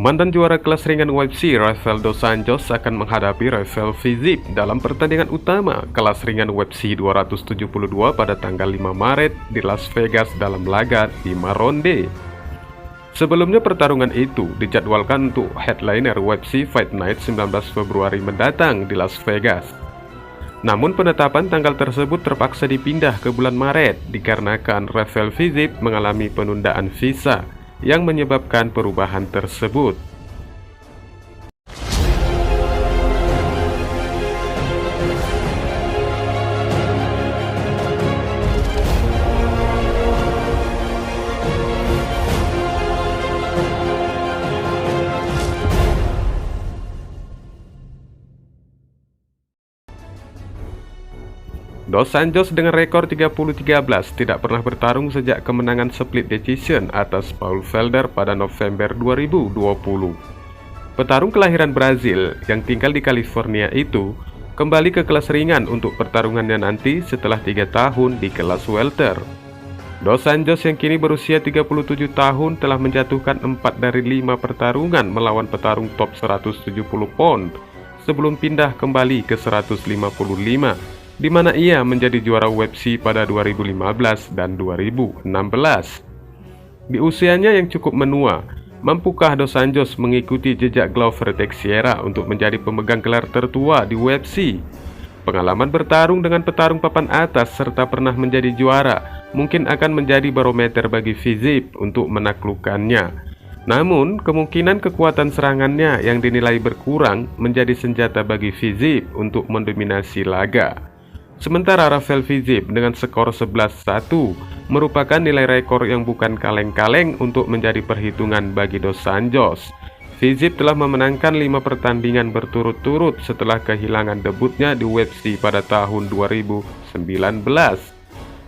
Mantan juara kelas ringan UFC Rafael Dos Anjos akan menghadapi Rafael Fiziev dalam pertandingan utama kelas ringan UFC 272 pada tanggal 5 Maret di Las Vegas dalam laga 5 ronde. Sebelumnya pertarungan itu dijadwalkan untuk headliner UFC Fight Night 19 Februari mendatang di Las Vegas. Namun penetapan tanggal tersebut terpaksa dipindah ke bulan Maret dikarenakan Rafael Fiziev mengalami penundaan visa yang menyebabkan perubahan tersebut. Dos Anjos dengan rekor 30-13 tidak pernah bertarung sejak kemenangan split decision atas Paul Felder pada November 2020. Petarung kelahiran Brazil yang tinggal di California itu kembali ke kelas ringan untuk pertarungannya nanti setelah 3 tahun di kelas welter. Dos Anjos yang kini berusia 37 tahun telah menjatuhkan 4 dari 5 pertarungan melawan petarung top 170 pound sebelum pindah kembali ke 155, di mana ia menjadi juara UFC pada 2015 dan 2016. Di usianya yang cukup menua, mampukah Dos Anjos mengikuti jejak Glover Teixeira untuk menjadi pemegang gelar tertua di UFC? Pengalaman bertarung dengan petarung papan atas serta pernah menjadi juara mungkin akan menjadi barometer bagi Fiziev untuk menaklukkannya. Namun, kemungkinan kekuatan serangannya yang dinilai berkurang menjadi senjata bagi Fiziev untuk mendominasi laga. Sementara Rafael Fiziev dengan skor 11-1 merupakan nilai rekor yang bukan kaleng-kaleng untuk menjadi perhitungan bagi Dos Anjos. Fiziev telah memenangkan 5 pertandingan berturut-turut setelah kehilangan debutnya di UFC pada tahun 2019.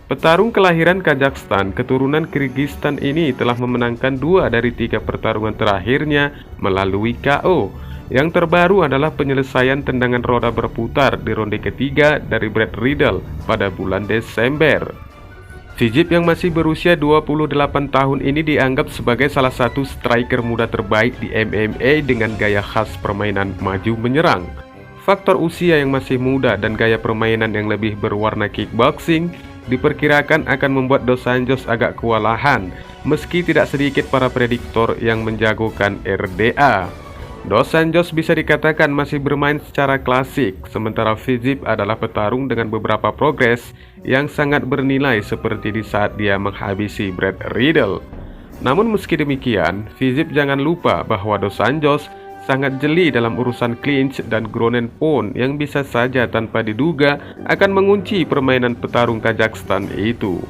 Petarung kelahiran Kazakhstan keturunan Kyrgyzstan ini telah memenangkan 2 dari 3 pertarungan terakhirnya melalui KO. Yang terbaru adalah penyelesaian tendangan roda berputar di ronde ketiga dari Brad Riddle pada bulan Desember. Fiziev yang masih berusia 28 tahun ini dianggap sebagai salah satu striker muda terbaik di MMA dengan gaya khas permainan maju menyerang. Faktor usia yang masih muda dan gaya permainan yang lebih berwarna kickboxing diperkirakan akan membuat Dos Anjos agak kewalahan, meski tidak sedikit para prediktor yang menjagokan RDA. Dos Anjos bisa dikatakan masih bermain secara klasik, sementara Fiziev adalah petarung dengan beberapa progres yang sangat bernilai seperti di saat dia menghabisi Brad Riddle. Namun meski demikian, Fiziev jangan lupa bahwa Dos Anjos sangat jeli dalam urusan clinch dan ground and pound yang bisa saja tanpa diduga akan mengunci permainan petarung Kazakhstan itu.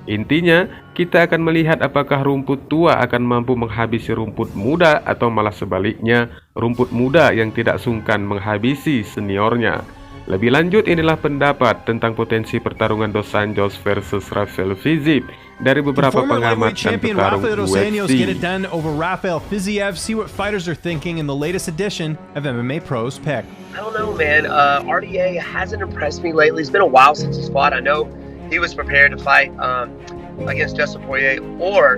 Intinya, kita akan melihat apakah rumput tua akan mampu menghabisi rumput muda atau malah sebaliknya, rumput muda yang tidak sungkan menghabisi seniornya. Lebih lanjut, inilah pendapat tentang potensi pertarungan Dos Anjos versus Rafael Fiziev dari beberapa pengamat dan petarung Rafael Dos Anjos UFC. get it done over Rafael Fiziev. See what fighters are thinking in the latest edition of MMA Pros Pick. I don't know, man. RDA hasn't impressed me lately. It's been a while since he's fought. I know he was prepared to fight against Justin Poirier or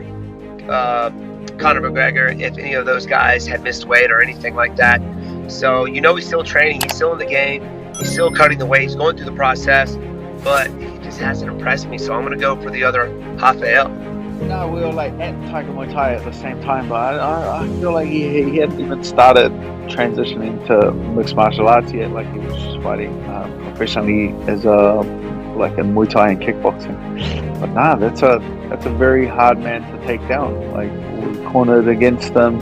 Conor McGregor if any of those guys had missed weight or anything like that. So you know he's still training, he's still in the game, he's still cutting the weight, he's going through the process, but he just hasn't impressed me. So I'm going to go for the other Rafael. No, we were like at Tiger Muay Thai at the same time, but I feel like he hadn't even started transitioning to mixed martial arts yet. Like he was just fighting professionally as a in Muay Thai and kickboxing. But nah, that's a very hard man to take down. Like we cornered against him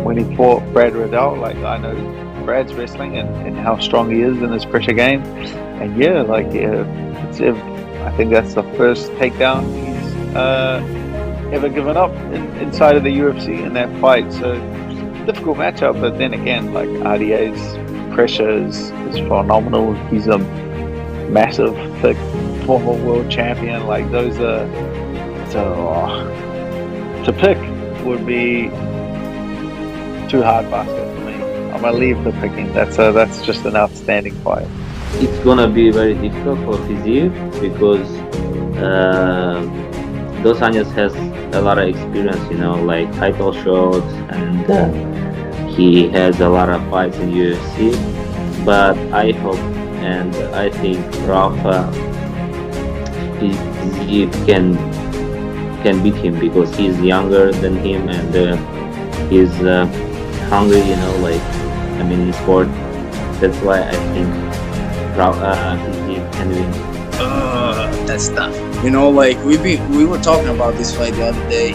when he fought Brad Riddle. Like I know Brad's wrestling and how strong he is in his pressure game. And yeah, I think that's the first takedown he's ever given up inside of the UFC in that fight. So difficult matchup, but then again, like RDA's pressure is phenomenal. He's a massive, thick, former world champion. Like those are to pick would be too hard basket for me. I'm gonna leave the picking. That's just an outstanding fight. It's gonna be very difficult for Fiziev because Dos Anjos has a lot of experience, like title shots, and he has a lot of fights in UFC. But I hope and I think Rafa can beat him because he's younger than him and he's hungry, in sport. That's why I think he can win. That's tough. We were talking about this fight the other day.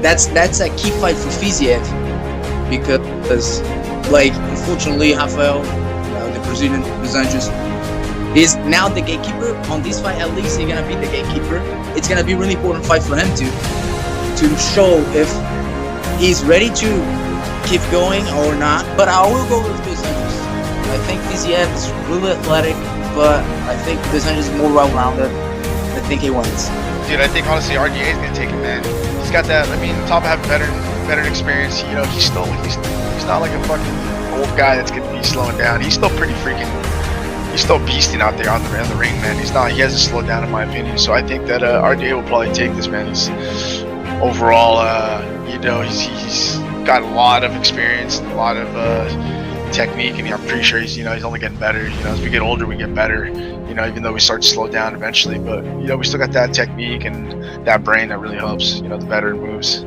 That's a key fight for Fiziev because, unfortunately, Rafael, the Brazilian Dos Anjos, is now the gatekeeper on this fight. At least he's gonna be the gatekeeper. It's gonna be a really important fight for him to show if he's ready to keep going or not. But I will go with Dos Anjos. I think Fiziev is really athletic, but I think Dos Anjos is more well-rounded. I think he wins. Dude, I think honestly RDA is gonna take him, man. He's got that. Top have veteran experience. He's not like a fucking old guy that's gonna be slowing down. He's still pretty freaking. He's still beasting out there on the ring, man. He hasn't slowed down in my opinion. So I think that RDA will probably take this, man. He's overall, he's got a lot of experience, and a lot of technique, and I'm pretty sure he's only getting better. As we get older, we get better. Even though we start to slow down eventually, but we still got that technique and that brain that really helps. The better it moves.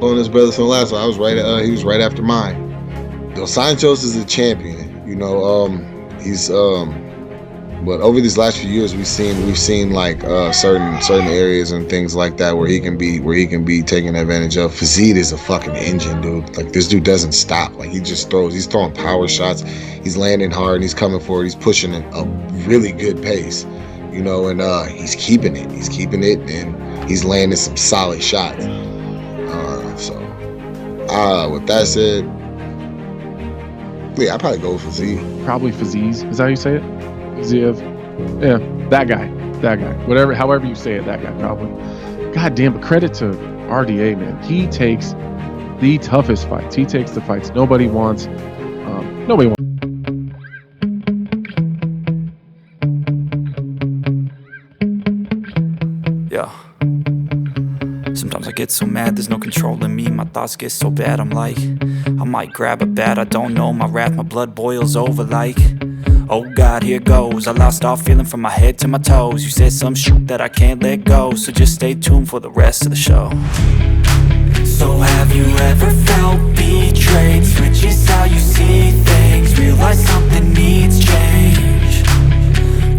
On his brother from last one, I was right. He was right after mine. Dos Anjos is a champion. He's but over these last few years, we've seen like certain areas and things like that where he can be taken advantage of. Fiziev is a fucking engine, dude. Like, this dude doesn't stop. Like, he's throwing power shots. He's landing hard and he's coming forward. He's pushing at a really good pace, and he's keeping it. He's keeping it and he's landing some solid shots. With that said, yeah, I'd probably go with Fiziev. Probably Fiziev. Is that how you say it? Fiziev. Yeah, that guy. However you say it, that guy probably. God damn, but credit to RDA, man. He takes the toughest fights. He takes the fights nobody wants. Nobody wants. Yeah. Sometimes I get so mad, there's no controlling me. My thoughts get so bad, I'm like, I might grab a bat, I don't know. My wrath, my blood boils over like, oh God, here goes. I lost all feeling from my head to my toes. You said some shit that I can't let go, so just stay tuned for the rest of the show. So have you ever felt betrayed? Switches how you see things, realize something needs change.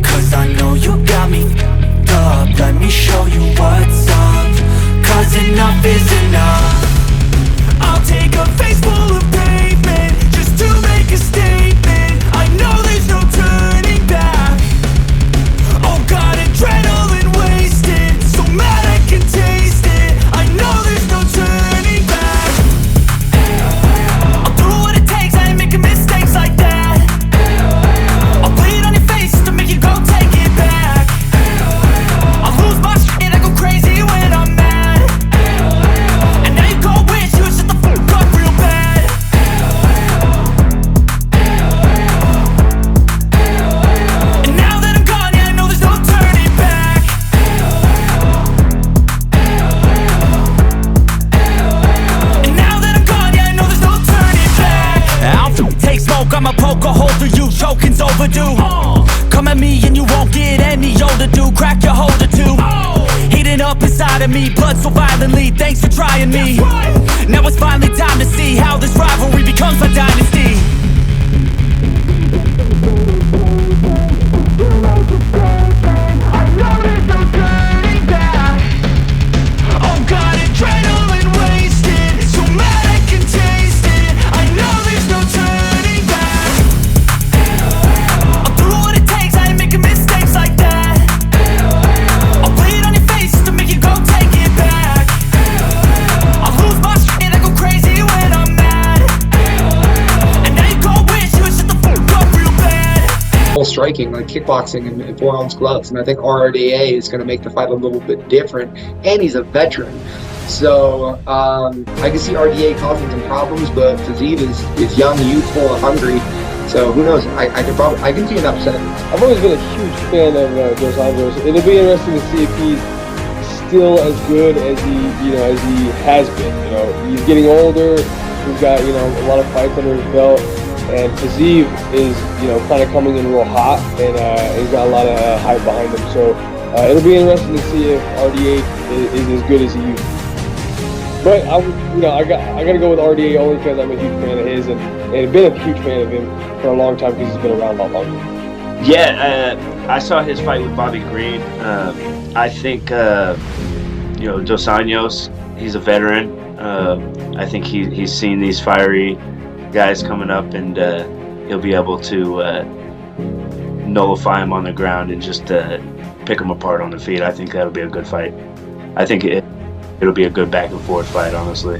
Cause I know you got me f***ed up. Let me show you what's up. Cause enough is enough. I'll take a face full of pavement just to make a statement. I know there's no turning back. Oh God, adrenaline wasted, so mad I can taste it. I know there's no turning back. I'll do what it takes, I ain't making mistakes like that. I'll bleed on your face to make you go take it back. I'll lose my shit, I go crazy when I'm mad. And now you go wish you would shut the fuck up real bad. And now that I'm gone, yeah, I know there's no turning back. And now that I'm gone, yeah, I know there's no turning back. I don't take smoke, I'ma poke a hole through you, choking's overdue. Come at me and you won't get any older, dude. Crack your holder too. Heating up inside of me, blood so violently. Thanks for trying me. Now it's finally time to see how this rivalry becomes a dynasty. I know there's no turning back. Oh God, adrenaline wasted, so mad I can taste it. I know there's no turning back. I'll do what it takes, I ain't making mistakes like that. I'll bleed on your face to make you go take it back. I'll lose my shit, I go crazy when I'm mad. And now you go wish you would shut the fuck up real bad. Striking, like kickboxing in 4-ounce gloves, and I think RDA is going to make the fight a little bit different, and he's a veteran, so I can see RDA causing some problems, but Fiziev is young, youthful, and hungry, so who knows, I can see an upset. I've always been a huge fan of Dos Anjos. It'll be interesting to see if he still as good as he has been. He's getting older. He's got a lot of fights under his belt, and Fiziev is kind of coming in real hot, and he's got a lot of hype behind him. So it'll be interesting to see if RDA is as good as he used to be. But I got to go with RDA only because I'm a huge fan of his, and been a huge fan of him for a long time because he's been around a lot longer. Yeah, I saw his fight with Bobby Green. I think Dos Anjos, he's a veteran. I think he's seen these fiery guys coming up, and he'll be able to nullify him on the ground and just pick him apart on the feet. I think that'll be a good fight. I think it'll be a good back and forth fight, honestly.